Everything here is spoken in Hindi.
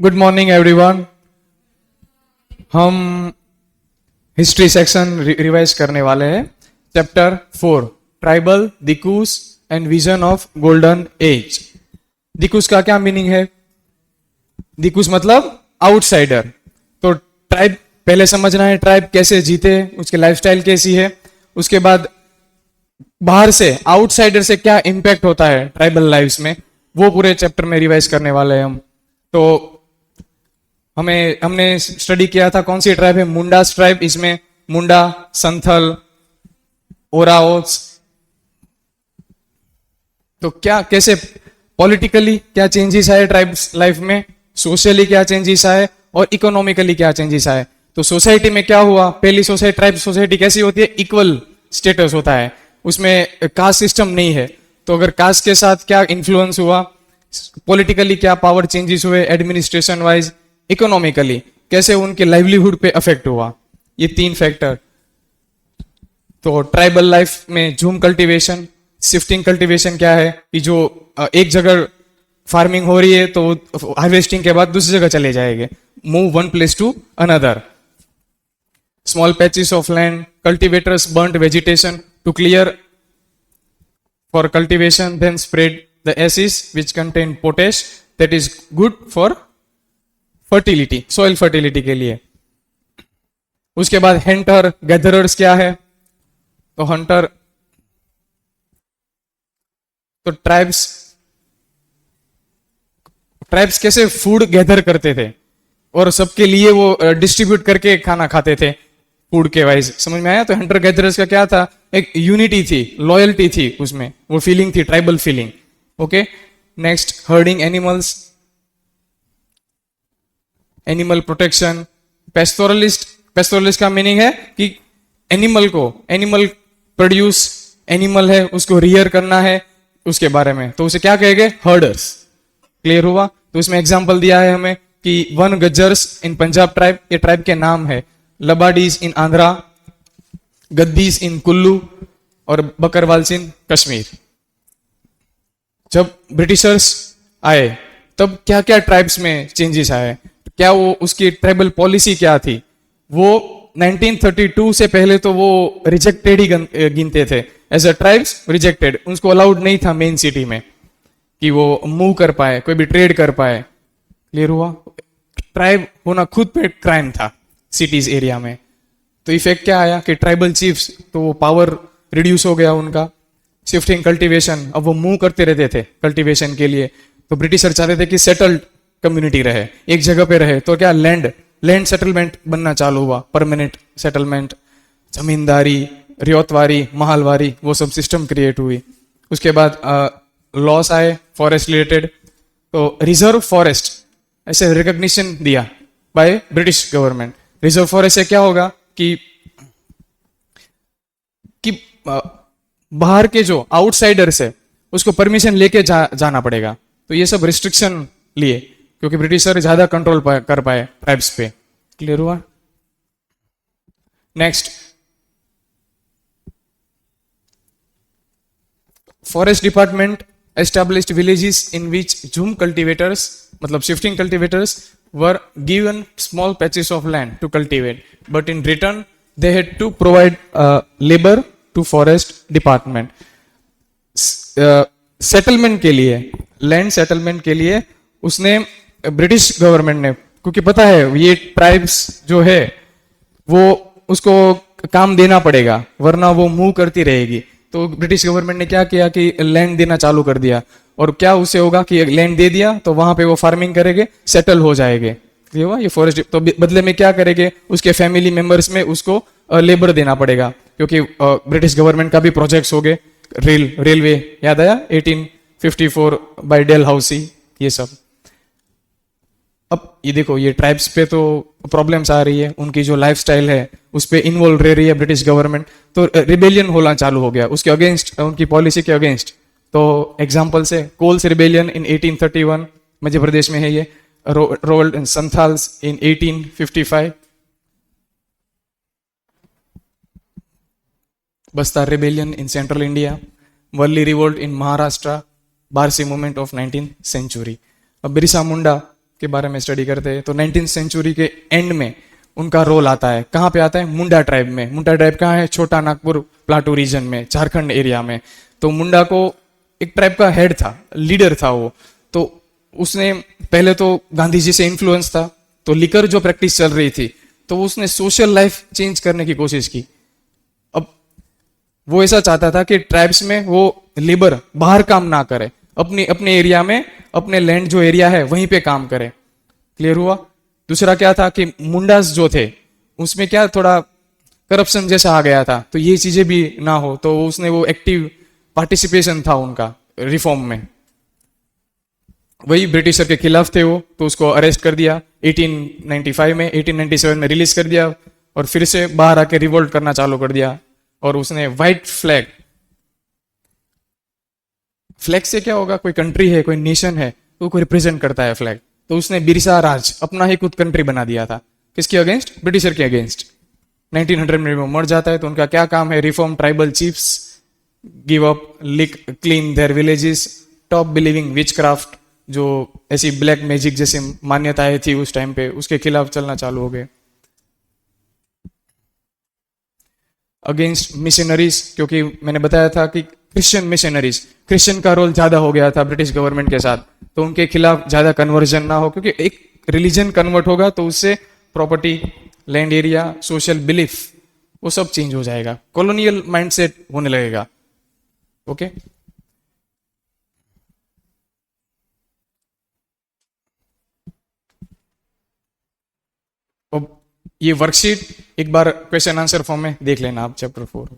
Good morning everyone. हम हिस्ट्री सेक्शन रिवाइज करने वाले हैं। चैप्टर 4 ट्राइबल दिकूस and vision of golden age. दिकूस का क्या मीनिंग है? दिकूस मतलब आउटसाइडर। तो ट्राइब पहले समझना है, ट्राइब कैसे जीते, उसके लाइफस्टाइल कैसी है, उसके बाद बाहर से आउटसाइडर से क्या इंपैक्ट होता है ट्राइबल लाइफ्स में, वो पूरे चैप्टर में रिवाइज करने वाले हैं हम। तो हमने स्टडी किया था कौन सी ट्राइब है, मुंडास ट्राइब। इसमें मुंडा, संथल, ओराओस। तो क्या कैसे पॉलिटिकली क्या चेंजेस आए ट्राइब्स लाइफ में, सोशली क्या चेंजेस आए और इकोनॉमिकली क्या चेंजेस आए। तो सोसाइटी में क्या हुआ, पहली सोसाइटी ट्राइब सोसाइटी कैसी होती है, इक्वल स्टेटस होता है, उसमें कास्ट सिस्टम नहीं है। तो अगर कास्ट के साथ क्या इन्फ्लुएंस हुआ, पॉलिटिकली क्या पावर चेंजेस हुए, एडमिनिस्ट्रेशन वाइज, इकोनॉमिकली कैसे उनके लाइवलीहुड पे अफेक्ट हुआ, ये तीन फैक्टर। तो ट्राइबल लाइफ में झूम कल्टीवेशन, शिफ्टिंग कल्टीवेशन क्या है कि जो एक जगह फार्मिंग हो रही है तो हार्वेस्टिंग के बाद दूसरी जगह चले जाएंगे, move one place to another. Small patches of land, cultivators burned vegetation to clear for cultivation, then spread the acids which contain potash that is good for fertility, soil fertility के लिए। उसके बाद हंटर गैदरर्स क्या है, तो हंटर तो ट्राइब्स कैसे फूड गैदर करते थे और सबके लिए वो डिस्ट्रीब्यूट करके खाना खाते थे फूड के वाइज। समझ में आया? तो हंटर गैदरर्स का क्या था, एक यूनिटी थी, लॉयल्टी थी, उसमें वो फीलिंग थी, tribal feeling. Okay, next herding animals, animal protection. Pastoralist का मीनिंग है कि एनिमल प्रोड्यूस एनिमल है, उसको रियर करना है, उसके बारे में, तो उसे क्या कहेंगे, हर्डर्स। क्लियर हुआ? तो इसमें एग्जांपल दिया है हमें कि वन गज्जर्स इन पंजाब ट्राइब, ये ट्राइब के नाम है, लबाडीज इन आंध्रा, गद्दीस इन कुल्लू और बकरवाल्स इन कश्मीर। जब ब्रिटिशर्स आए तब क्या क्या ट्राइब्स में चेंजेस आए, क्या वो उसकी ट्राइबल पॉलिसी क्या थी, वो 1932 से पहले तो वो रिजेक्टेड ही गिनते थे, एज अ ट्राइब्स रिजेक्टेड, उसको अलाउड नहीं था मेन सिटी में कि वो मूव कर पाए, कोई भी ट्रेड कर पाए। क्लियर हुआ? ट्राइब होना खुद पे क्राइम था सिटीज एरिया में। तो इफेक्ट क्या आया कि ट्राइबल चीफ्स, तो वो पावर रिड्यूस हो गया उनका। शिफ्टिंग कल्टीवेशन, अब वो मूव करते रहते थे कल्टीवेशन के लिए, तो ब्रिटिशर चाहते थे कि सेटल्ड कम्युनिटी रहे, एक जगह पे रहे। तो क्या लैंड सेटलमेंट बनना चालू हुआ, परमानेंट सेटलमेंट, जमींदारी, रियोतवारी, महालवारी, वो सब सिस्टम क्रिएट हुई। उसके बाद लॉस आए फॉरेस्ट रिलेटेड, तो रिजर्व फॉरेस्ट ऐसे रिकॉग्निशन दिया by British government. Reserve forest से क्या होगा कि बाहर के जो आउटसाइडर्स है उसको परमिशन लेके जाना पड़ेगा। तो ये सब रिस्ट्रिक्शन लिए क्योंकि ब्रिटिशर ज्यादा कंट्रोल कर पाए ट्राइब्स पे। क्लियर हुआ? Next, forest department established villages in which Jhum cultivators, मतलब shifting cultivators, were given small patches of land to cultivate, but in return they had to provide labor to forest department. Settlement के लिए, लैंड सेटलमेंट के लिए उसने ब्रिटिश गवर्नमेंट ने, क्योंकि पता है ये ट्राइब्स जो है वो उसको काम देना पड़ेगा वरना वो मूव करती रहेगी। तो ब्रिटिश गवर्नमेंट ने क्या किया कि लैंड देना चालू कर दिया, और क्या उससे होगा कि लैंड दे दिया तो वहां पे वो फार्मिंग करेंगे, सेटल हो जाएंगे। ये हुआ ये फॉरेस्ट। तो बदले में क्या करेंगे, उसके फैमिली मेंबर्स में उसको लेबर देना पड़ेगा, क्योंकि ब्रिटिश गवर्नमेंट का भी प्रोजेक्ट्स हो गए, रेलवे याद आया 1854 बाय डेल हाउसी, ये सब। अब ये देखो, ये ट्राइब्स पे तो प्रॉब्लम्स आ रही है, उनकी जो लाइफस्टाइल है उस पे इन्वॉल्व रह रही है ब्रिटिश गवर्नमेंट, तो रिबेलियन होना चालू हो गया उसके अगेंस्ट, उनकी पॉलिसी के अगेंस्ट। तो एग्जांपल से Coles rebellion in 1831 Madhya Pradesh में है ये, rolled and Santhals in 1855, Bastar rebellion in central India, Warli revolt in Maharashtra, Barsi movement of 19th century. अब बिरसा मुंडा के बारे में स्टडी करते हैं तो 19th सेंचुरी के एंड में उनका रोल आता है। कहाँ पे आता है? मुंडा ट्राइब में। मुंडा ट्राइब कहाँ है? छोटा नागपुर प्लाटू रीजन में, झारखंड एरिया में। तो मुंडा को एक ट्राइब का हेड था, लीडर था वो। तो उसने पहले तो गांधी जी से इन्फ्लुएंस था, तो लिकर जो प्रैक्टिस चल रही थी तो उसने सोशल लाइफ चेंज करने की कोशिश की। अब वो ऐसा चाहता था कि ट्राइब्स में वो लेबर बाहर काम ना करे, अपने अपने एरिया में, अपने लैंड जो एरिया है वहीं पे काम करे। क्लियर हुआ? दूसरा क्या था कि मुंडास जो थे उसमें क्या थोड़ा करप्शन जैसा आ गया था, तो ये चीजें भी ना हो, तो उसने वो एक्टिव पार्टिसिपेशन था उनका रिफॉर्म में। वही ब्रिटिशर के खिलाफ थे वो, तो उसको अरेस्ट कर दिया 1895 में, 1897 में रिलीज कर दिया और फिर से बाहर आके रिवोल्ट करना चालू कर दिया। और उसने व्हाइट फ्लैग, फ्लैग से क्या होगा? कोई कंट्री है, कोई नेशन है, तो को रिप्रेजेंट करता है फ्लैग। तो उसने बिरसा राज अपना ही खुद कंट्री बना दिया था। किसके अगेंस्ट? ब्रिटिशर के अगेंस्ट। 1900 में वो मर जाता है, तो उनका क्या काम है? Reform tribal chiefs, give up, liquor clean their villages, stop believing witchcraft, जो ऐसी ब्लैक मैजिक जैसी मान्यताएं थी उस टाइम पे, उसके खिलाफ चलना चालू हो गए। अगेंस्ट मिशनरीज, क्योंकि मैंने बताया था कि क्रिश्चियन मिशनरीज, क्रिश्चियन का रोल ज्यादा हो गया था ब्रिटिश गवर्नमेंट के साथ, तो उनके खिलाफ ज्यादा कन्वर्जन ना हो, क्योंकि एक रिलीजन कन्वर्ट होगा तो उससे property, land area, social belief, वो सब चेंज हो जाएगा, कॉलोनियल माइंडसेट होने लगेगा। ओके, अब ये वर्कशीट एक बार क्वेश्चन आंसर फॉर्म में देख लेना आप, चैप्टर 4।